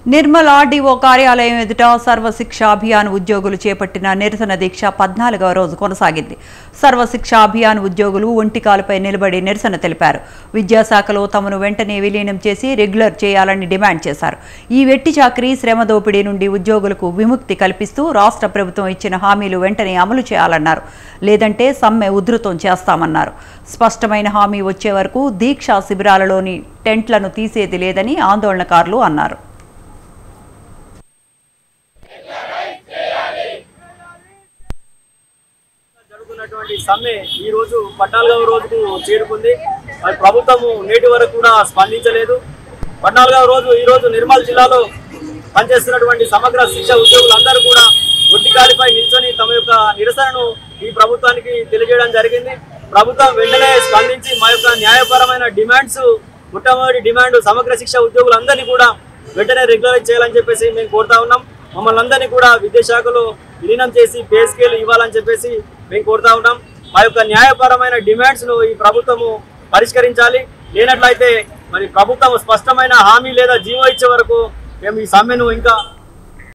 Nirmal RDO కార్యాలయం ఎదుట సర్వశిక్ష అభియాన్ ఉద్యోగులు చేపట్టిన నిరసన దీక్ష 14వ రోజు కొనసాగింది. సర్వశిక్ష అభియాన్ ఉద్యోగులు ఒంటికాలపై నిలబడి నిరసన తెలిపారు. విద్యాశాఖలో తమను వెంటనే విలీనం చేసి రెగ్యులర్ చేయాలని డిమాండ్ చేశారు. ఈ వెట్టి చాకరీ, శ్రమ దోపిడీ నుండి ఉద్యోగులకు విముక్తి కల్పిస్తూ రాష్ట్ర ప్రభుత్వం ఇచ్చిన హామీలు వెంటనే అమలు చేయాలన్నారు. లేదంటే సమ్మె ఉధృతం చేస్తామన్నారు. స్పష్టమైన హామీ వచ్చే వరకు దీక్షా శిబిరాలలోని టెంట్లను తీసేది లేదని ఆందోళనకారులు అన్నారు. సమ్మె ఈ రోజు 14వ రోజుకు చేరుకుంది. ప్రభుత్వం నేటి వరకు కూడా స్పందించలేదు. 14వ రోజు ఈ రోజు నిర్మల్ జిల్లాలో పనిచేస్తున్నటువంటి సమగ్ర శిక్ష ఉద్యోగులందరూ కూడా ఒట్టికాలిపై నిల్చొని తమ యొక్క నిరసనను ఈ ప్రభుత్వానికి తెలియజేయడం జరిగింది. ప్రభుత్వం వెంటనే స్పందించి మా యొక్క న్యాయపరమైన డిమాండ్స్, మొట్టమొదటి డిమాండ్ సమగ్ర శిక్ష ఉద్యోగులందరినీ కూడా వెంటనే రెగ్యులరైజ్ చేయాలని చెప్పేసి మేము కోరుతా ఉన్నాం. మమ్మల్ని అందరినీ కూడా విద్యాశాఖలో విలీనం చేసి పే స్కేల్ ఇవ్వాలని చెప్పేసి మేము కోరుతా ఉన్నాం. మా యొక్క న్యాయపరమైన డిమాండ్స్ను ఈ ప్రభుత్వము పరిష్కరించాలి. లేనట్లయితే మరి ప్రభుత్వం స్పష్టమైన హామీ లేదా జీవో ఇచ్చే వరకు మేము ఈ సమ్మెను ఇంకా